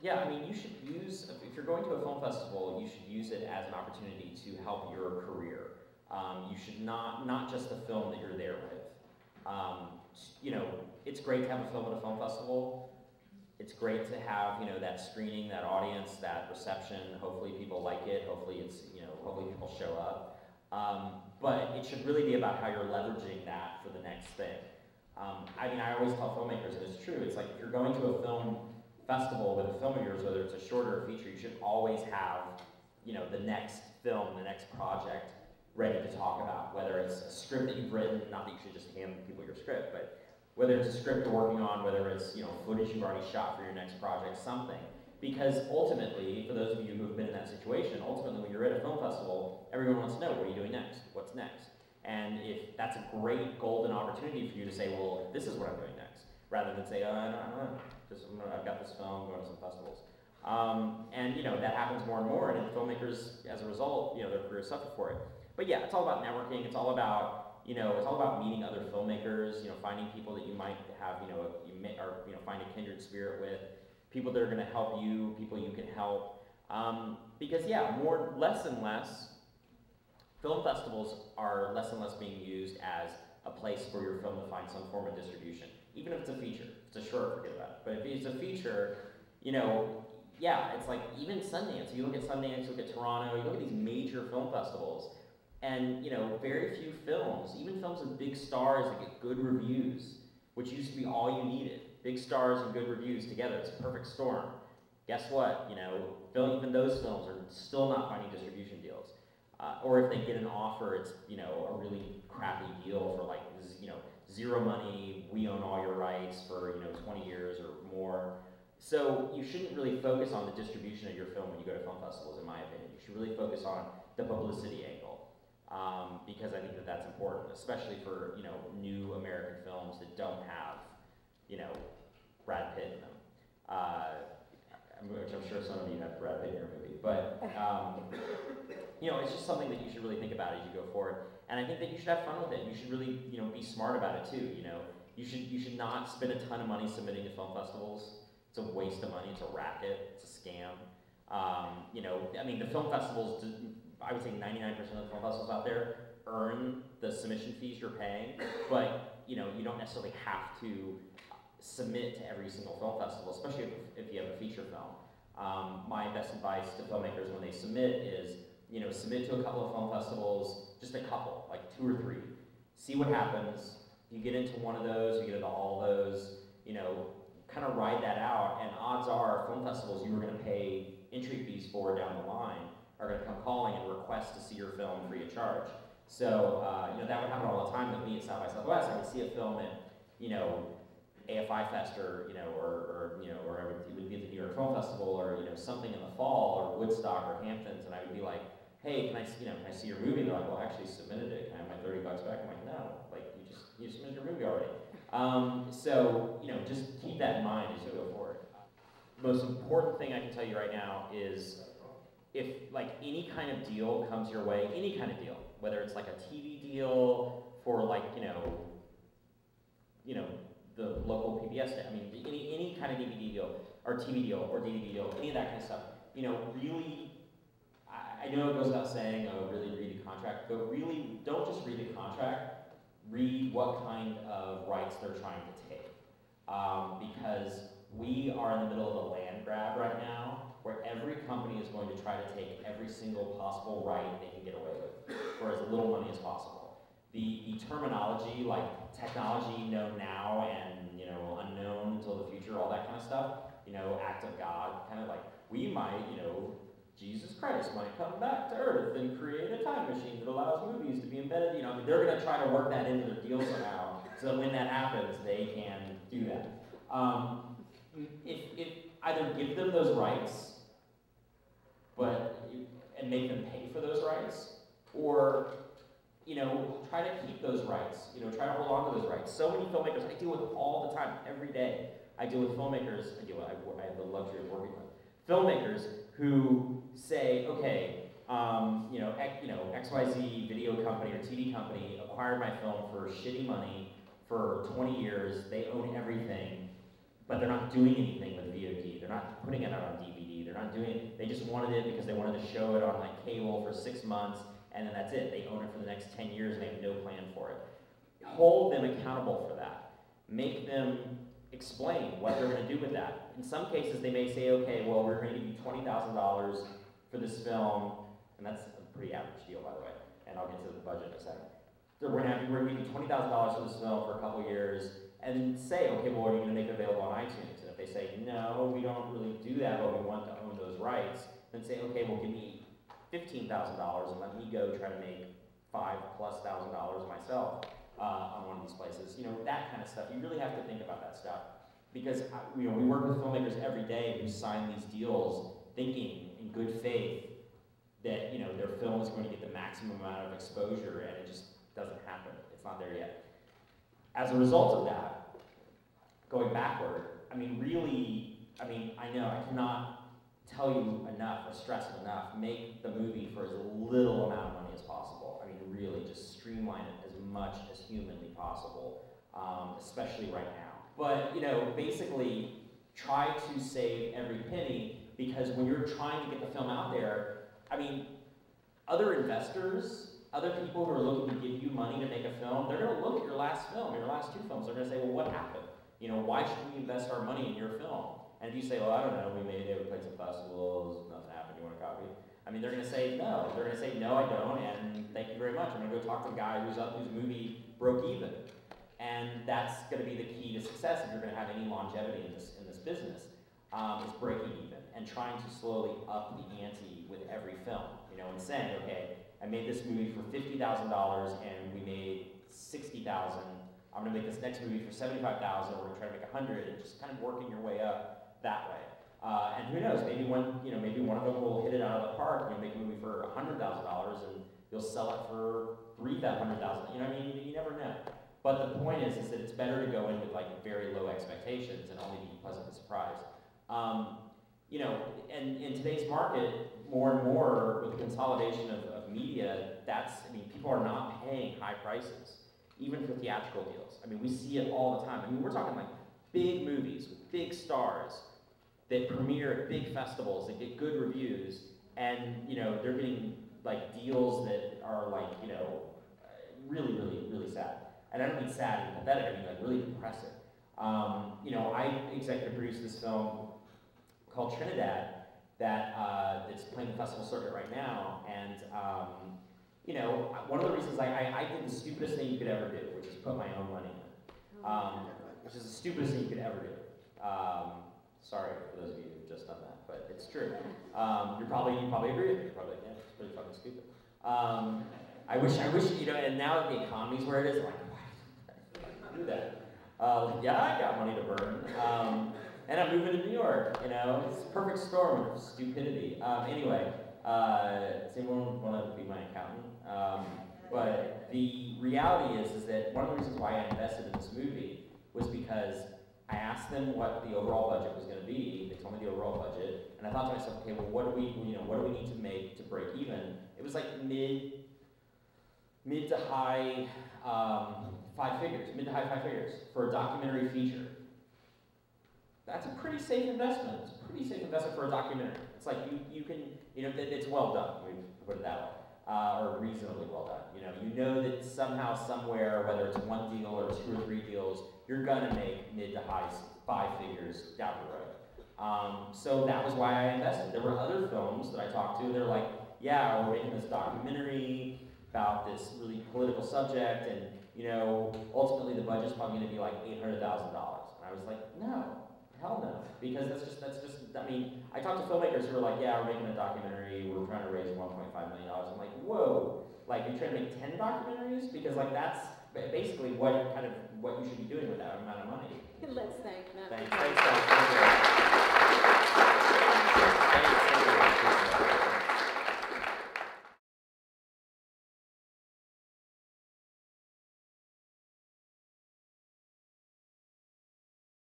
Yeah, I mean, you should use, if you're going to a film festival, you should use it as an opportunity to help your career. You should not just the film that you're there with. You know, it's great to have a film at a film festival. It's great to have, you know, that screening, that audience, that reception. Hopefully people like it. Hopefully it's, you know, hopefully people show up. But it should really be about how you're leveraging that for the next thing. I mean, I always tell filmmakers, and it's true, it's like if you're going to a film festival with a film of yours, whether it's a short or a feature, you should always have, you know, the next film, the next project ready to talk about. Whether it's a script that you've written, not that you should just hand people your script, but whether it's a script you're working on, whether it's, you know, footage you've already shot for your next project, something. Because ultimately, for those of you who have been in that situation, ultimately when you're at a film festival, everyone wants to know, what are you doing next? What's next? And if that's a great golden opportunity for you to say, well, this is what I'm doing next, rather than say, oh, I don't know, just, I've got this film, going to some festivals. And you know, that happens more and more, and filmmakers, as a result, you know, their careers suffer for it. But yeah, it's all about networking, it's all about, you know, it's all about meeting other filmmakers, you know, finding people that you might have, you know, find a kindred spirit with, people that are gonna help you, people you can help. Because yeah, less and less, film festivals are less and less being used as a place for your film to find some form of distribution. Even if it's a feature. If it's a short, forget about it. But if it's a feature, you know, yeah, it's like even Sundance. You look at Sundance, you look at Toronto, you look at these major film festivals, and you know, very few films, even films with big stars that get good reviews, which used to be all you needed. Big stars and good reviews together, it's a perfect storm. Guess what? You know, even those films are still not finding distribution deals. Or if they get an offer, it's, you know, a really crappy deal for like, you know, zero money, we own all your rights for, you know, 20 years or more. So you shouldn't really focus on the distribution of your film when you go to film festivals, in my opinion. You should really focus on the publicity angle, because I think that that's important, especially for, you know, new American films that don't have, you know, Brad Pitt in them. Which I'm sure some of you have Brad Pitt in your movie, but you know, it's just something that you should really think about as you go forward. And I think that you should have fun with it. You should really, you know, be smart about it too. You know, you should not spend a ton of money submitting to film festivals. It's a waste of money. It's a racket. It's a scam. You know, I mean, the film festivals, I would say 99% of the film festivals out there earn the submission fees you're paying, but you know, you don't necessarily have to submit to every single film festival, especially if you have a feature film. My best advice to filmmakers when they submit is, you know, submit to a couple of film festivals, just a couple, like 2 or 3. See what happens. You get into one of those, you get into all those, you know, kind of ride that out, and odds are film festivals you were going to pay entry fees for down the line are going to come calling and request to see your film free of charge. So, you know, that would happen all the time with me at South by Southwest. I would see a film at, you know, AFI Fest, or you know, or you know, or it would be at the New York Film Festival, or you know, something in the fall, or Woodstock, or Hamptons, and I would be like, hey, can I see your movie? And they're like, well, I actually submitted it. Can I have my $30 back? I'm like, no, like you submitted your movie already. So you know, just keep that in mind as you go forward. Most important thing I can tell you right now is, if like any kind of deal comes your way, any kind of deal, whether it's like a TV deal for like you know. The local PBS, I mean, any kind of DVD deal, or TV deal, or DVD deal, any of that kind of stuff, you know, really, I know it goes without saying, oh, really read the contract, but really, don't just read the contract, read what kind of rights they're trying to take. Because we are in the middle of a land grab right now, where every company is going to try to take every single possible right they can get away with, for as little money as possible. The terminology, like technology known now and, you know, unknown until the future, all that kind of stuff, you know, act of God, kind of like, we might, you know, Jesus Christ might come back to earth and create a time machine that allows movies to be embedded, you know, I mean, they're going to try to work that into their deal somehow, so that when that happens, they can do that. If either give them those rights, and make them pay for those rights, or you know, try to keep those rights, you know, try to hold on to those rights. So many filmmakers I deal with all the time, every day. I deal with filmmakers, I have the luxury of working with filmmakers who say, okay, you know, XYZ video company or TV company acquired my film for shitty money for 20 years, they own everything, but they're not doing anything with VOD. They're they're not putting it out on DVD. They're not doing it. They just wanted it because they wanted to show it on like cable for 6 months, and then that's it. They own it for the next 10 years, and they have no plan for it. Hold them accountable for that. Make them explain what they're going to do with that. In some cases, they may say, okay, well, we're going to give you $20,000 for this film, and that's a pretty average deal, by the way, and I'll get to the budget in a second. So we're going to give you $20,000 for this film for a couple years, and say, okay, well, are you going to make it available on iTunes? And if they say, no, we don't really do that, but we want to own those rights, then say, okay, well, give me $15,000 and let me go try to make $5,000+ myself on one of these places. You know, that kind of stuff. You really have to think about that stuff. Because you know, we work with filmmakers every day who sign these deals thinking in good faith that, you know, their film is going to get the maximum amount of exposure, and it just doesn't happen. It's not there yet. As a result of that, going backward, I mean, really, I mean, I know I cannot tell you enough or stress it enough. Make the movie for as little amount of money as possible. I mean, really, just streamline it as much as humanly possible, especially right now. But, you know, basically, try to save every penny, because when you're trying to get the film out there, I mean, other investors, other people who are looking to give you money to make a film, they're going to look at your last film, your last 2 films. They're going to say, well, what happened? You know, why should we invest our money in your film? And if you say, well, I don't know, we made it, we played some festivals, nothing happened, you want a copy? I mean, they're going to say no. They're going to say, no, I don't, and thank you very much. I'm going to go talk to the guy whose movie broke even. And that's going to be the key to success if you're going to have any longevity in this business, is breaking even and trying to slowly up the ante with every film. You know, and saying, okay, I made this movie for $50,000 and we made $60,000. I'm going to make this next movie for $75,000. We're going to try to make $100,000, and just kind of working your way up that way. And who knows? Maybe maybe one of them will hit it out of the park. You'll make a movie for $100,000 and you'll sell it for $300,000. You know what I mean? You never know. But the point is that it's better to go in with like very low expectations and only be pleasantly surprised. You know, and in today's market, more and more with the consolidation of media, I mean, people are not paying high prices, even for theatrical deals. I mean, we see it all the time. I mean, we're talking like big movies with big stars that premiere at big festivals, that get good reviews, and, you know, they're getting like deals that are like, you know, really, really, really sad. And I don't mean sad and pathetic, I mean like really depressing. You know, I executive produced this film called Trinidad that's playing the festival circuit right now, and you know, one of the reasons I did the stupidest thing you could ever do, which is put my own money in, which is the stupidest thing you could ever do. Sorry for those of you who've just done that, but it's true. You probably agree with me. You're probably like, yeah, it's pretty fucking stupid. I wish, you know, and now that the economy's where it is, I'm like, why did I do that? Yeah, I got money to burn. And I'm moving to New York, you know, it's a perfect storm of stupidity. Anyway, does anyone want to be my accountant? But the reality is that one of the reasons why I invested in this movie was because I asked them what the overall budget was going to be. They told me the overall budget, and I thought to myself, okay, well, what do we need to make to break even? It was like mid to high five figures for a documentary feature. That's a pretty safe investment. It's a pretty safe investment for a documentary. It's like you can, you know, it's well done. We put it that way, or reasonably well done. You know that somehow, somewhere, whether it's one deal or 2 or 3 deals, you're gonna make mid to high 5 figures down the road. So that was why I invested. There were other films that I talked to. They're like, yeah, we're making this documentary about this really political subject, and you know, ultimately the budget's probably going to be like $800,000. And I was like, no, hell no, because that's just. I mean, I talked to filmmakers who were like, yeah, we're making a documentary. We're trying to raise $1.5 million. I'm like, whoa, like you're trying to make 10 documentaries? Because like that's basically what you should be doing with that amount of money. Let's thank Matt. Thanks.